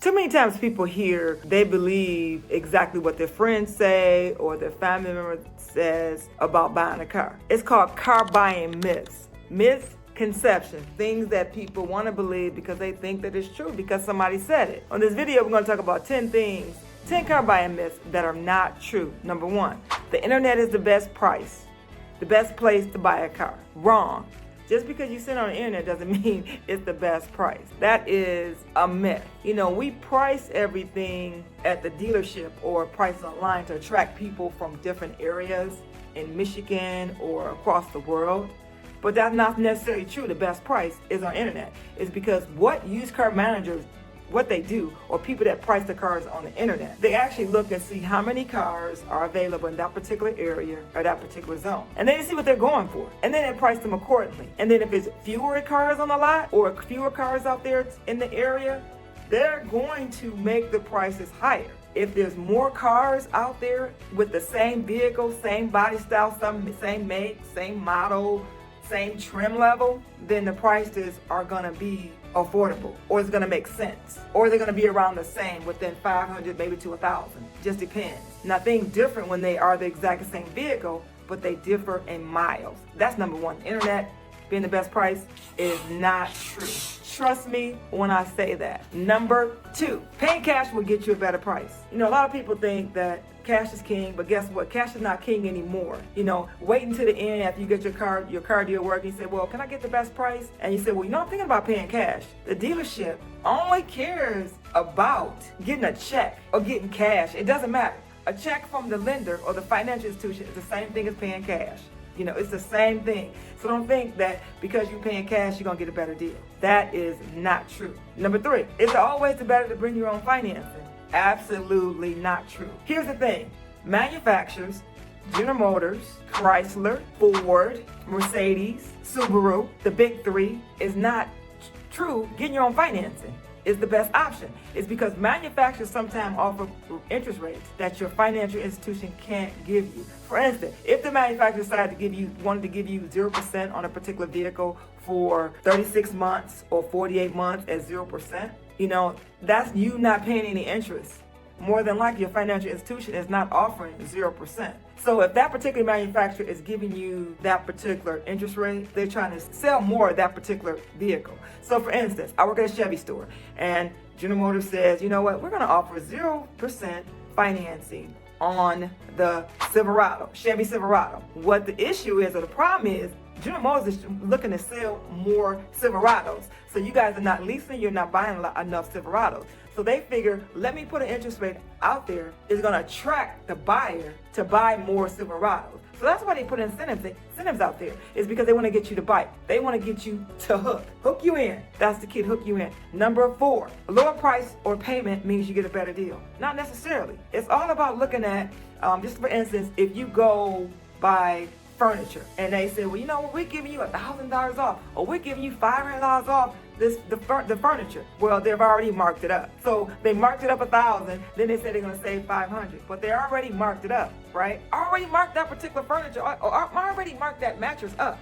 Too many times people hear they believe exactly what their friends say or their family member says about buying a car. It's called car buying myths. Misconceptions, things that people want to believe because they think that it's true because somebody said it. On this video, we're going to talk about 10 car buying myths that are not true. Number 1, the internet is the best price, the best place to buy a car. Wrong. Just because you sit on the internet doesn't mean it's the best price. That is a myth. You know, we price everything at the dealership or price online to attract people from different areas in Michigan or across the world. But that's not necessarily true. The best price is on internet. It's because what used car managers, what they do, or people that price the cars on the internet, they actually look and see how many cars are available in that particular area or that particular zone. And then they see what they're going for. And then they price them accordingly. And then if it's fewer cars on the lot or fewer cars out there in the area, they're going to make the prices higher. If there's more cars out there with the same vehicle, same body style, same make, same model, same trim level, then the prices are gonna be affordable, or it's gonna make sense, or they're gonna be around the same, within 500 maybe to 1,000. Just depends. Now things different when they are the exact same vehicle, but they differ in miles. That's number 1. Internet being the best price is not true. Trust me when I say that. Number 2, paying cash will get you a better price. You know, a lot of people think that cash is king, but guess what? Cash is not king anymore. You know, waiting to the end after you get your car deal working, you say, well, can I get the best price? And you say, well, you know, I'm thinking about paying cash. The dealership only cares about getting a check or getting cash. It doesn't matter. A check from the lender or the financial institution is the same thing as paying cash. You know, it's the same thing. So don't think that because you're paying cash, you're going to get a better deal. That is not true. Number 3, is it always better to bring your own financing? Absolutely not true. Here's the thing. Manufacturers, General Motors, Chrysler, Ford, Mercedes, Subaru, the big 3, is not true. Getting your own financing is the best option. It's because manufacturers sometimes offer interest rates that your financial institution can't give you. For instance, if the manufacturer wanted to give you 0% on a particular vehicle for 36 months or 48 months at 0%, you know, that's you not paying any interest. More than likely, your financial institution is not offering 0%. So if that particular manufacturer is giving you that particular interest rate, they're trying to sell more of that particular vehicle. So for instance, I work at a Chevy store and General Motors says, you know what, we're going to offer 0% financing on the Silverado, Chevy Silverado. What the issue is, or the problem is, General Motors is looking to sell more Silverados. So you guys are not leasing, you're not buying enough Silverados. So they figure, let me put an interest rate out there is going to attract the buyer to buy more Silverados. So that's why they put incentives out there, is because they want to get you to buy. They want to get you to hook you in. That's the key, hook you in. Number 4, a lower price or payment means you get a better deal. Not necessarily. It's all about looking at, just for instance, if you go buy furniture and they say, well, you know what, we're giving you $1,000 off, or we're giving you $500 off the furniture. Well, they've already marked it up. So they marked it up 1,000, then they said they're going to save 500, but they already marked it up, right? Already marked that particular furniture, or already marked that mattress up,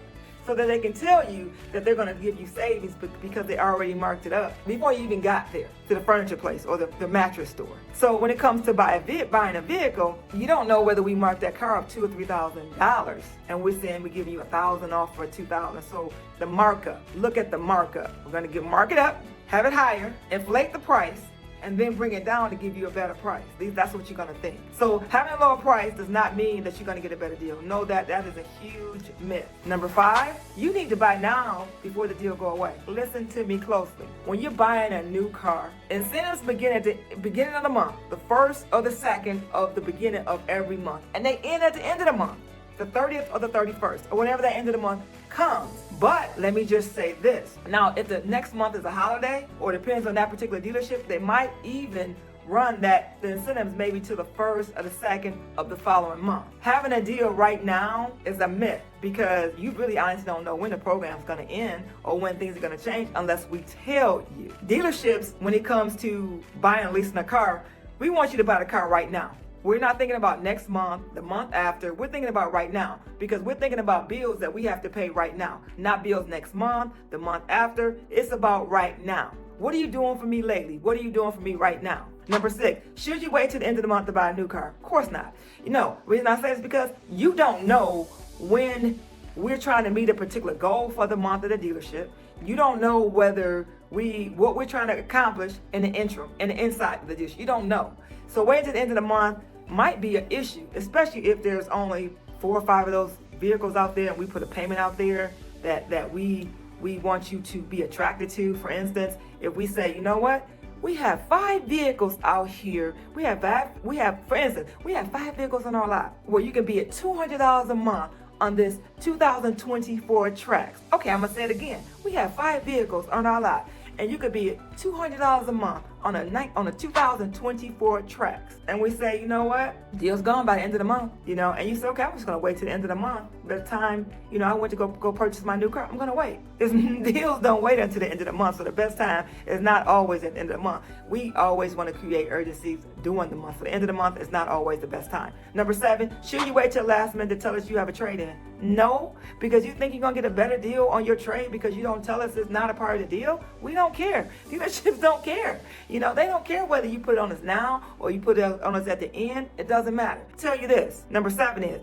so that they can tell you that they're going to give you savings because they already marked it up before you even got there to the furniture place or the mattress store. So when it comes to buying a vehicle, you don't know whether we marked that car up $2,000 or $3,000, and we're saying we give you $1,000 off for $2,000. So the markup, look at the markup. We're going to mark it up, have it higher, inflate the price, and then bring it down to give you a better price. That's what you're going to think. So having a lower price does not mean that you're going to get a better deal. Know that is a huge myth. Number 5, you need to buy now before the deal go away. Listen to me closely. When you're buying a new car, incentives begin at the beginning of the month, the 1st or the 2nd of the beginning of every month, and they end at the end of the month, the 30th or the 31st, or whenever that end of the month comes. But let me just say this. Now, if the next month is a holiday, or depends on that particular dealership, they might even run the incentives maybe to the 1st or the 2nd of the following month. Having a deal right now is a myth, because you really honestly don't know when the program's going to end or when things are going to change unless we tell you. Dealerships, when it comes to buying and leasing a car, we want you to buy the car right now. We're not thinking about next month, the month after. We're thinking about right now, because we're thinking about bills that we have to pay right now, not bills next month, the month after. It's about right now. What are you doing for me lately? What are you doing for me right now? Number 6, should you wait till the end of the month to buy a new car? Of course not. The reason I say this is because you don't know when we're trying to meet a particular goal for the month at the dealership. You don't know whether what we're trying to accomplish in the interim, in the inside of the dealership. You don't know. So waiting to the end of the month might be an issue, especially if there's only 4 or 5 of those vehicles out there and we put a payment out there that we want you to be attracted to. For instance, if we say, you know what? We have 5 vehicles out here. We have 5 vehicles on our lot where you can be at $200 a month on this 2024 Trax. Okay, I'm gonna say it again. We have 5 vehicles on our lot, and you could be at $200 a month on a 2024 Trax. And we say, you know what? Deal's gone by the end of the month. And you say, okay, I'm just gonna wait till the end of the month. By the time, I went to go purchase my new car, I'm gonna wait. Deals don't wait until the end of the month. So the best time is not always at the end of the month. We always want to create urgencies during the month. So the end of the month is not always the best time. Number 7, should you wait till last minute to tell us you have a trade-in? No, because you think you're gonna get a better deal on your trade because you don't tell us it's not a part of the deal. We don't care. Dealerships don't care. They don't care whether you put it on us now or you put it on us at the end. It doesn't matter. Tell you this. Number 7 is,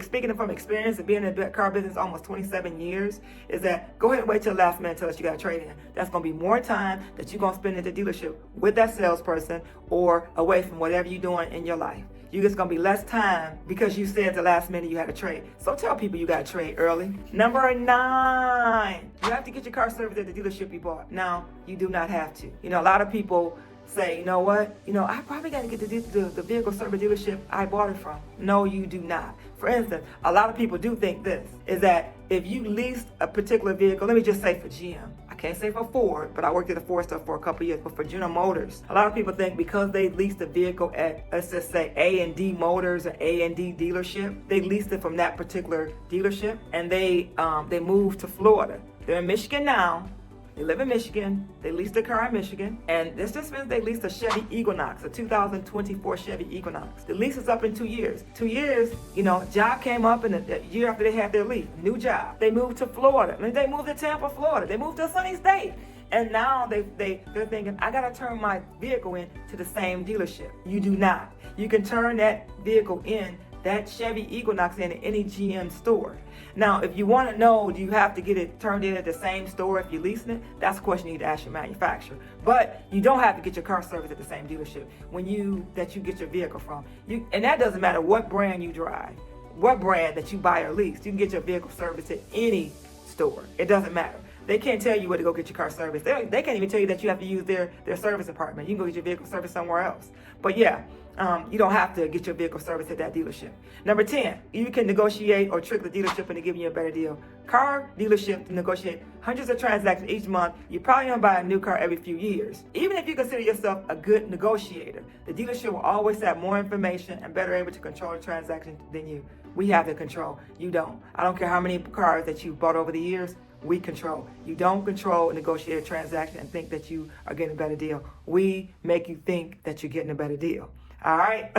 speaking from experience of being in the car business almost 27 years, is that go ahead and wait till the last minute to tell us you got a trade-in. That's going to be more time that you're going to spend at the dealership with that salesperson or away from whatever you're doing in your life. You're just going to be less time because you said at the last minute you had a trade. So tell people you got a trade early. Number 9, you have to get your car serviced at the dealership you bought. Now, you do not have to. A lot of people say, you know what? I probably got to get the vehicle service dealership I bought it from. No, you do not. For instance, a lot of people do think this, is that if you leased a particular vehicle, let me just say for GM, I can't say for Ford, but I worked at a Ford store for a couple of years, but for General Motors, a lot of people think because they leased a vehicle at, let's just say A&D Motors or A&D dealership, they leased it from that particular dealership and they moved to Florida. They're in Michigan now. They live in Michigan. They leased a car in Michigan. And this just means they leased a Chevy Equinox, a 2024 Chevy Equinox. The lease is up in 2 years. 2 years, job came up in the year after they had their lease. New job. They moved to Florida. They moved to Tampa, Florida. They moved to a sunny state. And now they're thinking, I got to turn my vehicle in to the same dealership. You do not. You can turn that vehicle in, that Chevy Equinox, in any GM store. Now, if you want to know, do you have to get it turned in at the same store if you're leasing it? That's a question you need to ask your manufacturer. But you don't have to get your car serviced at the same dealership that you get your vehicle from. And that doesn't matter what brand you drive, what brand that you buy or lease. You can get your vehicle serviced at any store. It doesn't matter. They can't tell you where to go get your car serviced. They can't even tell you that you have to use their service department. You can go get your vehicle serviced somewhere else. But yeah, you don't have to get your vehicle serviced at that dealership. Number 10, you can negotiate or trick the dealership into giving you a better deal. Car dealerships negotiate hundreds of transactions each month. You're probably going to buy a new car every few years. Even if you consider yourself a good negotiator, the dealership will always have more information and better able to control the transaction than you. We have the control. You don't. I don't care how many cars that you've bought over the years. We control. You don't control a negotiated transaction and think that you are getting a better deal. We make you think that you're getting a better deal. All right?